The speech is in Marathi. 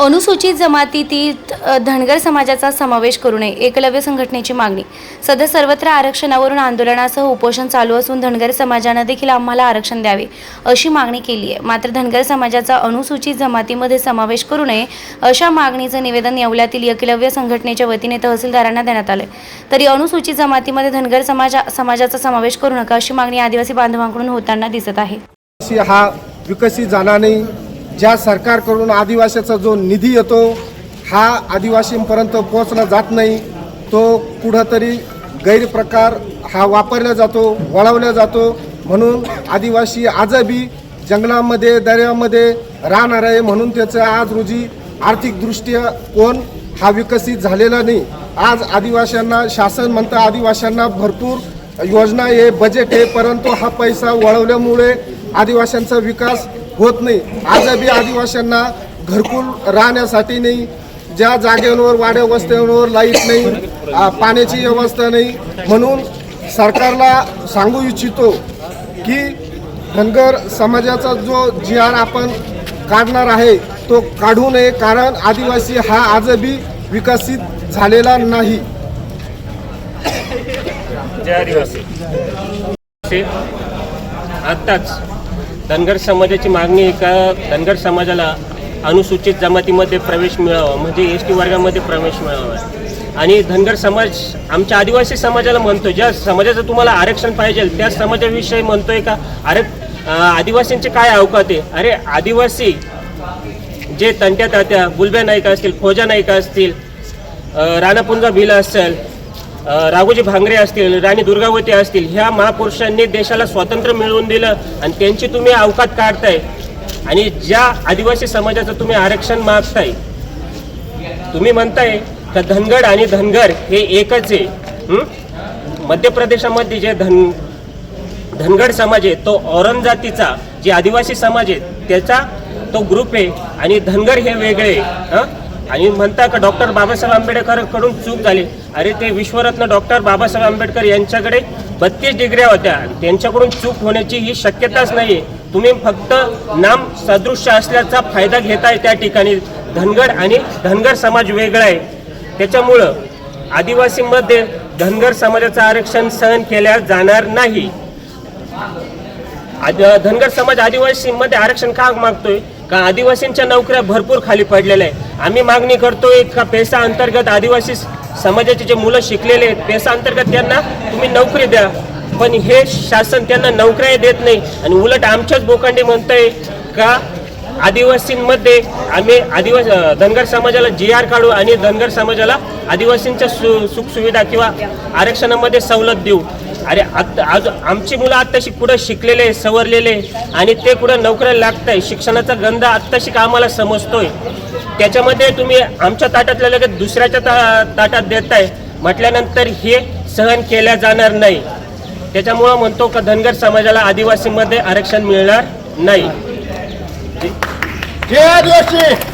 अनुसूचित जमातीतील धनगर समाजाचा समावेश करू नये, एकलव्य संघटनेची मागणी। सध्या सर्वत्र आरक्षणावरून आंदोलनासह उपोषण चालू असून धनगर समाजाने देखील आम्हाला आरक्षण द्यावे अशी मागणी केली आहे। मात्र धनगर समाजाचा अनुसूचित जमातीमध्ये समावेश करू नये अशा मागणीचे निवेदन येवल्यातील एकलव्य संघटनेच्या वतीने तहसीलदारांना देण्यात आले। तरी अनुसूचित जमातीमध्ये धनगर समाजाचा समावेश करू नका अशी मागणी आदिवासी बांधवांकडून होताना दिसत आहे। हा विकसित झाला नाही। ज्या सरकारकडून आदिवासीचा जो निधी येतो हा आदिवासींपर्यंत पोहोचला जात नाही, तो कुठंतरी गैरप्रकार हा वापरला जातो, वळवला जातो। म्हणून आदिवासी आजही जंगलामध्ये दर्यामध्ये राहणार आहे, म्हणून त्याचं आज रोजी आर्थिकदृष्ट्या कोण हा विकसित झालेला नाही। आज आदिवासींना शासन म्हणतं आदिवासींना भरपूर योजना आहे, बजेट आहे, परंतु हा पैसा वळवल्यामुळे आदिवासींचा विकास होत नाही। आजही आदिवासींना घरकुल राहण्यासाठी नाही, ज्या जागेवर वाड्या वस्त्यांवर लाईट नाही, पाण्याची व्यवस्था नाही। म्हणून सरकारला सांगू इच्छितो की धनगर समाजाचा जो GR आपण काढणार आहे तो काढू नये, कारण आदिवासी हा आजही विकसित झालेला नाही। जय आदिवासी। आत्ताच धनगर समाजाची मागणी आहे का धनगर समाजाला अनुसूचित जमातीमध्ये प्रवेश मिळावा, म्हणजे ST वर्गामध्ये प्रवेश मिळावा। आणि धनगर समाज आमच्या आदिवासी समाजाला म्हणतो, ज्या समाजाचं तुम्हाला आरक्षण पाहिजे त्या समाजाविषयी म्हणतोय का आदिवासींचे काय अवकात आहे? अरे आदिवासी जे तंट्या तात्या बुलब्या नाईक असतील, फौजा नाईक असतील, राणापुंजा भिला असेल, राघोजी भांगरे असतील, राणी दुर्गावती असतील, ह्या महापुरुषांनी देशाला स्वातंत्र्य मिळवून दिलं आणि त्यांची तुम्ही अवकात काढताय। आणि ज्या आदिवासी समाजाचं तुम्ही आरक्षण मागताय, तुम्ही म्हणताय का धनगड आणि धनगर हे एकच आहे। मध्य प्रदेशामध्ये जे धनगड समाज आहे तो औरंग जातीचा, जे आदिवासी समाज आहे त्याचा तो ग्रुप आहे आणि धनगर हे वेगळे। आणि म्हणता का डॉक्टर बाबासाहेब आंबेडकर कडून चूक झाली। अरे ते विश्वरत्न डॉक्टर बाबासाहेब आंबेडकर यांच्याकडे 32 डिग्र्या होत्या, त्यांच्याकडून चूक होण्याची ही शक्यताच नाही। तुम्ही फक्त नाम सदृश्य असल्याचा फायदा घेताय। त्या ठिकाणी धनगड आणि धनगर समाज वेगळा आहे, त्याच्यामुळं आदिवासींमध्ये धनगर समाजाचं आरक्षण सहन केल्या जाणार नाही। धनगर समाज आदिवासींमध्ये आरक्षण का मागतोय? का आदिवासींच्या नोकऱ्या भरपूर खाली पडलेल्या आहे। आम्ही मागणी करतोय का पेसा अंतर्गत आदिवासी समाजाचे जे मुलं शिकलेले आहेत पेसा अंतर्गत त्यांना तुम्ही नोकरी द्या, पण हे शासन त्यांना नोकऱ्या देत नाही। आणि उलट आमच्याच बोकांडी म्हणतंय का आदिवासींमध्ये आम्ही धनगर समाजाला GR काढू आणि धनगर समाजाला आदिवासींच्या सुखसुविधा किंवा आरक्षणामध्ये सवलत देऊ। अरे आज आमची मुलं आत्ताशी कुठं शिकलेले सवरलेले आणि ते कुठं नोकऱ्या लागताय, शिक्षणाचा गंध आत्ताशी आम्हाला समजतोय। त्याच्यामध्ये तुम्ही आमच्या ताटातल्या लगेच दुसऱ्याच्या ताटात देताय म्हटल्यानंतर हे सहन केल्या जाणार नाही। त्याच्यामुळं म्हणतो का धनगर समाजाला आदिवासींमध्ये आरक्षण मिळणार नाही।